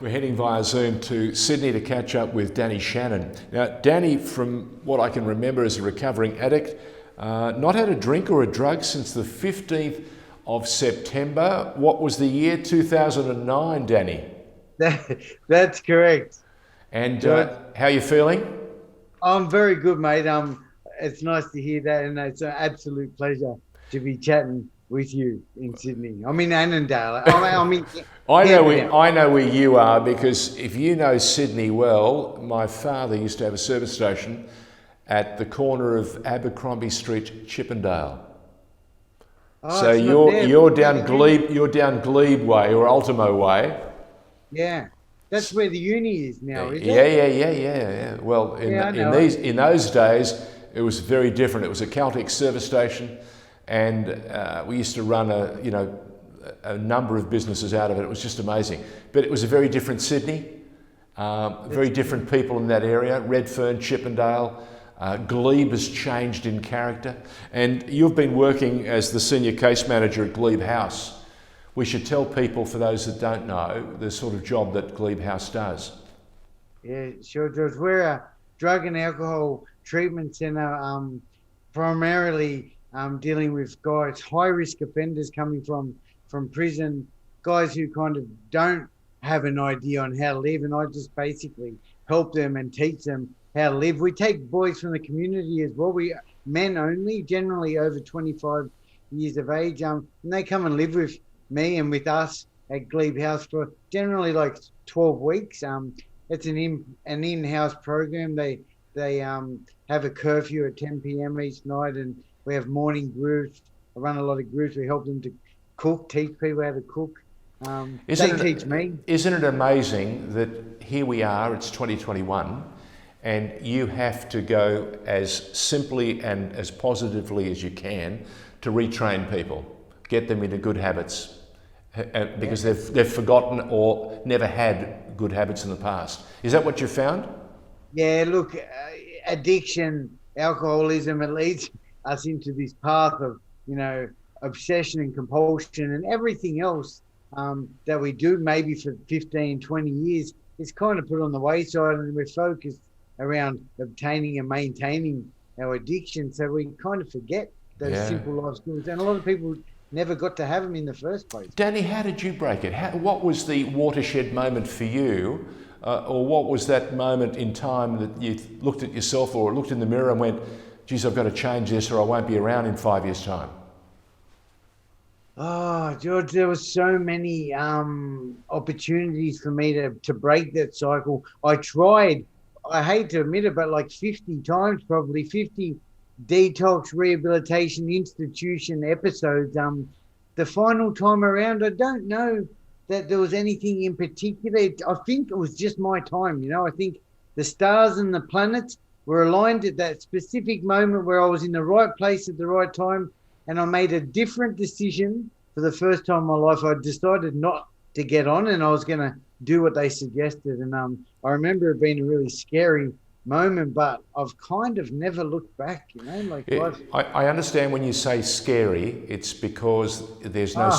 We're heading via Zoom to Sydney to catch up with Danny Shannon. Now, Danny, from what I can remember, is a recovering addict, not had a drink or a drug since the 15th of September. What was the year? 2009, Danny. That's correct, And George. how are you feeling? I'm very good, mate. It's nice to hear that, and it's an absolute pleasure to be chatting with you in Sydney. I'm in Annandale. I'm in Camperdown. I know where you are because if you know Sydney well, my father used to have a service station at the corner of Abercrombie Street, Chippendale. Oh, So it's not there. you're down Glebe Way or Ultimo Way. Yeah, that's where the uni is now, is Yeah, it? yeah. Well, Yeah, I in know it. those days, it was very different. It was a Caltex service station, and we used to run a number of businesses out of it. It was just amazing. But it was a very different Sydney, very different people in that area. Redfern, Chippendale, Glebe has changed in character, and you've been working as the senior case manager at Glebe House. We should tell people, for those that don't know, the sort of job that Glebe House does. Yeah, sure, George. We're a drug and alcohol treatment centre, primarily dealing with guys, high risk offenders coming from prison, guys who kind of don't have an idea on how to live, and I just basically help them and teach them how to live. We take boys from the community as well. We men only, generally over 25 years of age, and they come and live with me and with us at Glebe House for generally like 12 weeks. It's an in-house program. They have a curfew at 10 p.m. each night, and we have morning groups. I run a lot of groups. We help them to cook, teach people how to cook. They teach me. Isn't it amazing that here we are, it's 2021, and you have to go as simply and as positively as you can to retrain people, get them into good habits, because they've forgotten or never had good habits in the past. Is that what you found? Yeah, look, addiction, alcoholism, it leads us into this path of, obsession and compulsion and everything else that we do maybe for 15, 20 years is kind of put on the wayside, and we're focused around obtaining and maintaining our addiction. So we kind of forget those Yeah. simple life skills. And a lot of people never got to have them in the first place. Danny, how did you break it? What was the watershed moment for you? Or what was that moment in time that you looked at yourself or looked in the mirror and went, geez, I've got to change this or I won't be around in 5 years' time? Oh, George, there were so many opportunities for me to break that cycle. I tried, I hate to admit it, but like 50 times, probably 50 detox rehabilitation institution episodes. The final time around, I don't know that there was anything in particular. I think it was just my time. I think the stars and the planets were aligned at that specific moment where I was in the right place at the right time, and I made a different decision for the first time in my life. I decided not to get on, and I was going to do what they suggested. And I remember it being a really scary moment, but I've kind of never looked back, life. I understand when you say scary, it's because there's no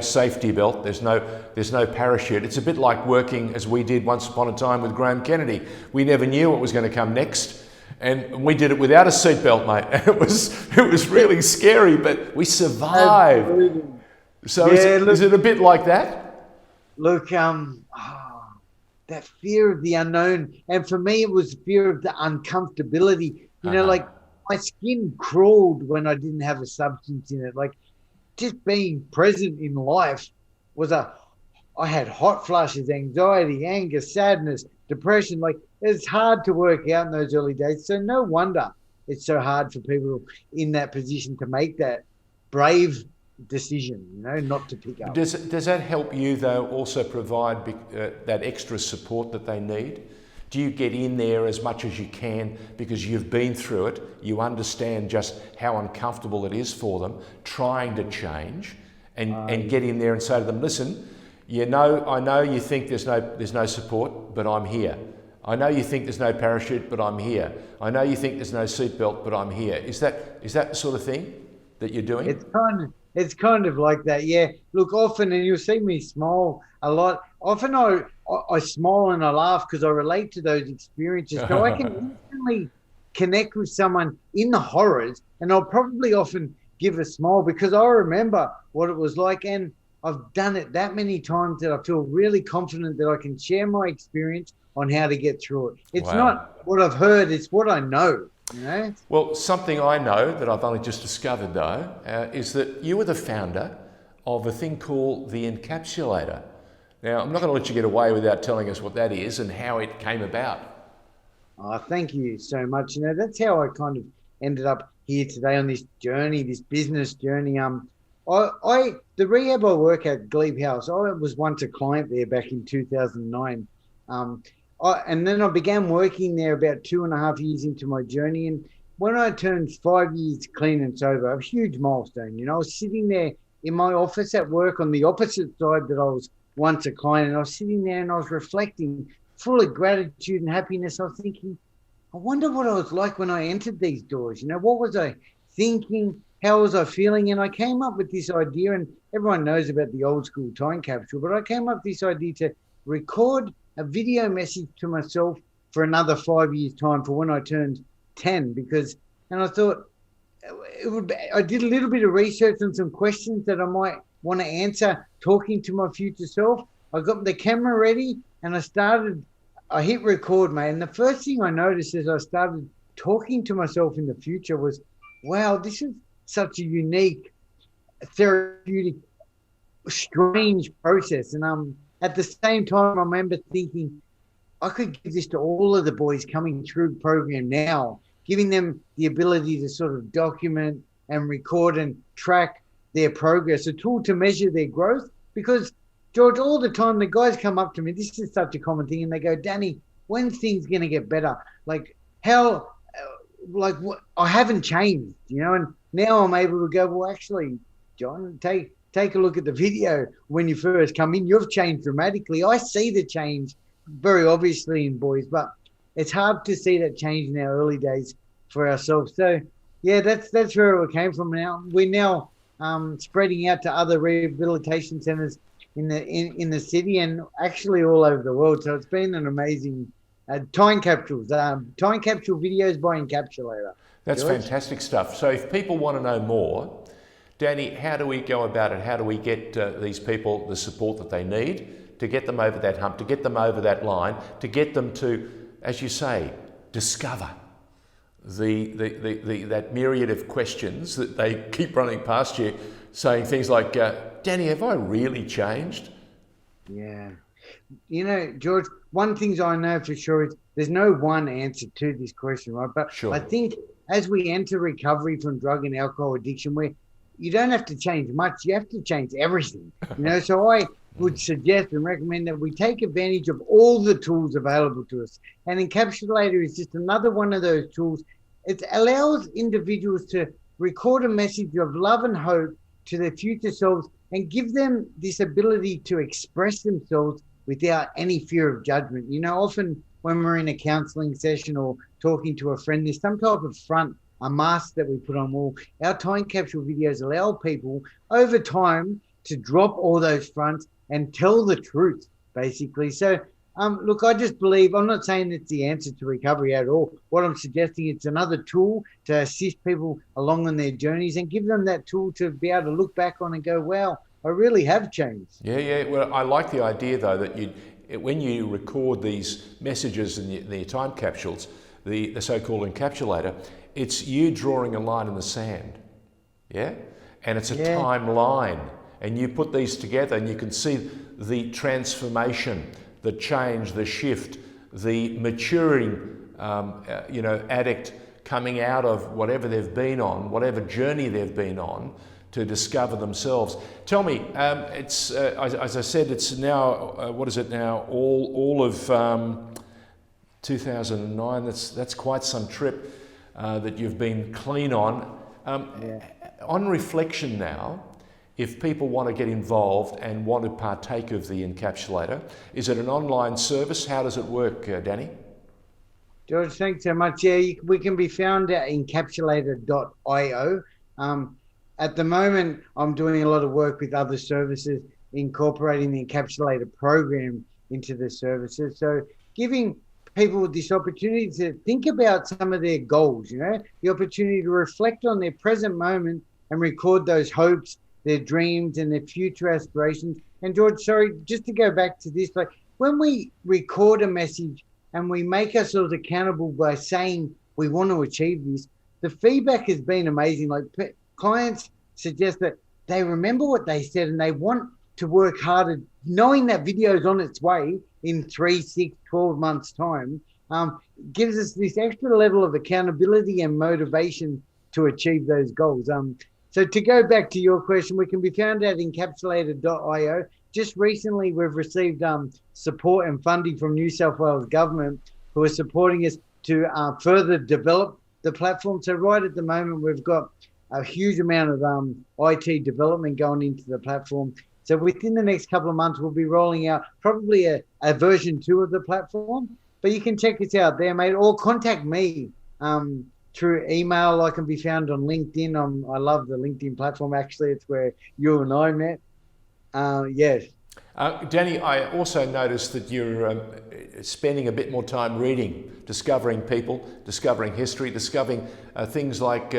safety belt, there's no parachute. It's a bit like working as we did once upon a time with Graham Kennedy. We never knew what was going to come next, and we did it without a seatbelt, mate. And it was really scary, but we survived. Absolutely. So Yeah, is it a bit like that? Look, that fear of the unknown. And for me, it was fear of the uncomfortability. Like my skin crawled when I didn't have a substance in it. Like just being present in life I had hot flushes, anxiety, anger, sadness, depression. Like it's hard to work out in those early days. So no wonder it's so hard for people in that position to make that brave decision, not to pick up. Does that help you, though, also provide that extra support that they need? Do you get in there as much as you can because you've been through it, you understand just how uncomfortable it is for them, trying to change, and get in there and say to them, listen, I know you think there's no support, but I'm here. I know you think there's no parachute, but I'm here. I know you think there's no seatbelt, but I'm here. Is that the sort of thing that you're doing? It's kind of like that, yeah. Look, often, and you'll see me smile a lot. Often I smile and I laugh because I relate to those experiences. So I can instantly connect with someone in the horrors, and I'll probably often give a smile because I remember what it was like, and I've done it that many times that I feel really confident that I can share my experience on how to get through it. It's Wow. not what I've heard, it's what I know, you know? Well, something I know that I've only just discovered though is that you were the founder of a thing called the Encapsulator. Now, I'm not going to let you get away without telling us what that is and how it came about. Oh, thank you so much. You know, that's how I kind of ended up here today on this journey, this business journey. The rehab I work at, Glebe House, I was once a client there back in 2009. And then I began working there about 2.5 years into my journey. And when I turned 5 years clean and sober, a huge milestone, you know, I was sitting there in my office at work on the opposite side that I was once a client. And I was sitting there and I was reflecting, full of gratitude and happiness. I was thinking, I wonder what I was like when I entered these doors. You know, what was I thinking? How was I feeling? And I came up with this idea, and everyone knows about the old school time capsule, but I came up with this idea to record a video message to myself for another 5 years' time for when I turned 10, and I thought I did a little bit of research on some questions that I might want to answer talking to my future self. I got the camera ready and I hit record, mate. And the first thing I noticed as I started talking to myself in the future was, wow, this is such a unique, therapeutic, strange process. And at the same time, I remember thinking, I could give this to all of the boys coming through the program now, giving them the ability to sort of document and record and track their progress, a tool to measure their growth. Because, George, all the time the guys come up to me, this is such a common thing, and they go, Danny, when's things going to get better? Like, how, like, what, I haven't changed, you know, and now I'm able to go, well, actually, John, take a look at the video when you first come in. You've changed dramatically. I see the change very obviously in boys, but it's hard to see that change in our early days for ourselves. So, yeah, that's where it came from. Now we're now spreading out to other rehabilitation centres in the city and actually all over the world. So it's been an amazing time capsules, time capsule videos by Encapsulator. That's George? fantastic stuff. So if people want to know more, Danny, how do we go about it? How do we get these people the support that they need to get them over that hump, to get them over that line, to get them to, as you say, discover that myriad of questions that they keep running past you, saying things like, Danny, have I really changed? Yeah. You know, George, one thing I know for sure is there's no one answer to this question, right? But Sure. I think as we enter recovery from drug and alcohol addiction, where you don't have to change much, you have to change everything. You know, so I would suggest and recommend that we take advantage of all the tools available to us. And Encapsulator is just another one of those tools. It allows individuals to record a message of love and hope to their future selves and give them this ability to express themselves without any fear of judgment. You know, often when we're in a counseling session or talking to a friend, there's some type of front, a mask that we put on. Well, our time capsule videos allow people over time to drop all those fronts and tell the truth, basically. So, look, I just believe, I'm not saying it's the answer to recovery at all. What I'm suggesting, it's another tool to assist people along on their journeys and give them that tool to be able to look back on and go, wow, I really have changed. Yeah. Well, I like the idea, though, that when you record these messages in the time capsules, the so-called encapsulator, it's you drawing a line in the sand, yeah? And it's a timeline. And you put these together and you can see the transformation, the change, the shift, the maturing, addict coming out of whatever they've been on, whatever journey they've been on to discover themselves. Tell me, it's as I said, it's now, what is it now? All of 2009. That's quite some trip that you've been clean on. On reflection now, if people want to get involved and want to partake of the Encapsulator, is it an online service? How does it work, Danny? George, thanks so much. Yeah, we can be found at encapsulator.io. At the moment, I'm doing a lot of work with other services incorporating the Encapsulator program into the services. So giving people this opportunity to think about some of their goals, the opportunity to reflect on their present moment and record those hopes, their dreams and their future aspirations. And George, sorry, just to go back to this, like when we record a message and we make ourselves accountable by saying we want to achieve this, the feedback has been amazing. Like clients suggest that they remember what they said and they want to work harder, knowing that video is on its way in 3, 6, 12 months time, gives us this extra level of accountability and motivation to achieve those goals. So to go back to your question, we can be found at encapsulator.io. Just recently, we've received support and funding from New South Wales government, who are supporting us to further develop the platform. So right at the moment, we've got a huge amount of IT development going into the platform. So within the next couple of months, we'll be rolling out probably a version 2 of the platform. But you can check us out there, mate, or contact me through email. I can be found on LinkedIn. I love the LinkedIn platform. Actually, it's where you and I met. Yes. Danny, I also noticed that you're spending a bit more time reading, discovering people, discovering history, discovering things like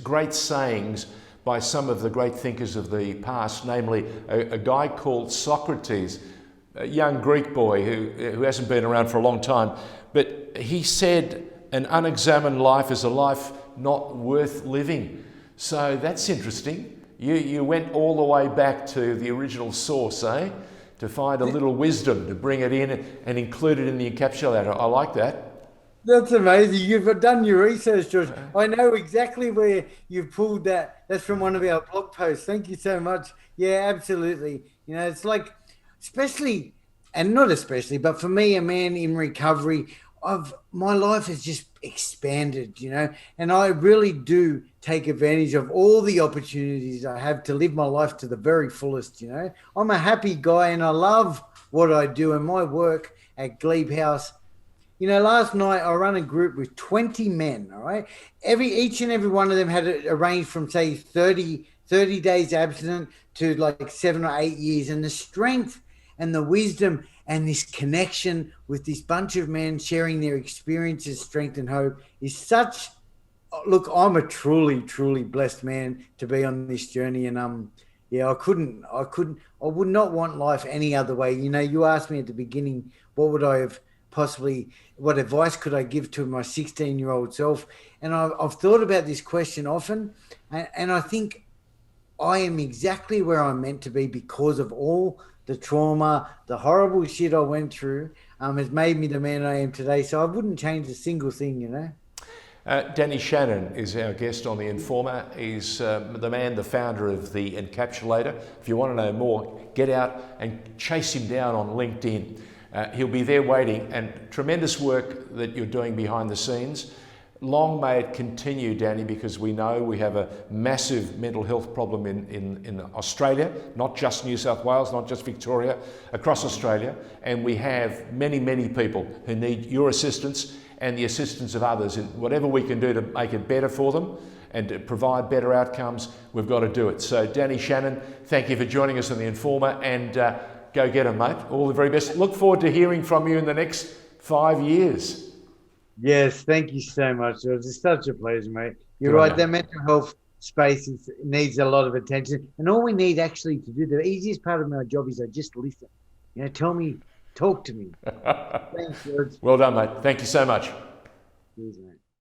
great sayings by some of the great thinkers of the past, namely a guy called Socrates, a young Greek boy who hasn't been around for a long time, but he said an unexamined life is a life not worth living. So that's interesting. You went all the way back to the original source, to find a little wisdom, to bring it in and include it in the encapsulator. I like that. That's amazing. You've done your research, George. I know exactly where you've pulled that. That's from one of our blog posts. Thank you so much. Yeah, absolutely. It's like, especially, and not especially, but for me, a man in recovery, my life has just expanded, and I really do take advantage of all the opportunities I have to live my life to the very fullest. I'm a happy guy and I love what I do, and my work at Glebe House. Last night I run a group with 20 men, all right? Each and every one of them had it arranged from, say, 30 days abstinent to like 7 or 8 years. And the strength and the wisdom and this connection with this bunch of men sharing their experiences, strength and hope is such... Look, I'm a truly, truly blessed man to be on this journey. And I would not want life any other way. You asked me at the beginning, what advice could I give to my 16-year-old self? And I've thought about this question often, and I think I am exactly where I'm meant to be because of all the trauma, the horrible shit I went through has made me the man I am today. So I wouldn't change a single thing, Danny Shannon is our guest on The Informer. He's the founder of The Encapsulator. If you want to know more, get out and chase him down on LinkedIn. He'll be there waiting, and tremendous work that you're doing behind the scenes. Long may it continue, Danny, because we know we have a massive mental health problem in Australia, not just New South Wales, not just Victoria, across Australia. And we have many, many people who need your assistance and the assistance of others. And whatever we can do to make it better for them and to provide better outcomes, we've got to do it. So Danny Shannon, thank you for joining us on The Informer, and go get 'em, mate. All the very best. Look forward to hearing from you in the next 5 years. Yes, thank you so much, George. It's such a pleasure, mate. You're right. The mental health space needs a lot of attention. And all we need actually to do, the easiest part of my job is I just listen. Tell me, talk to me. Thanks, George. Well done, mate. Thank you so much. Cheers, mate.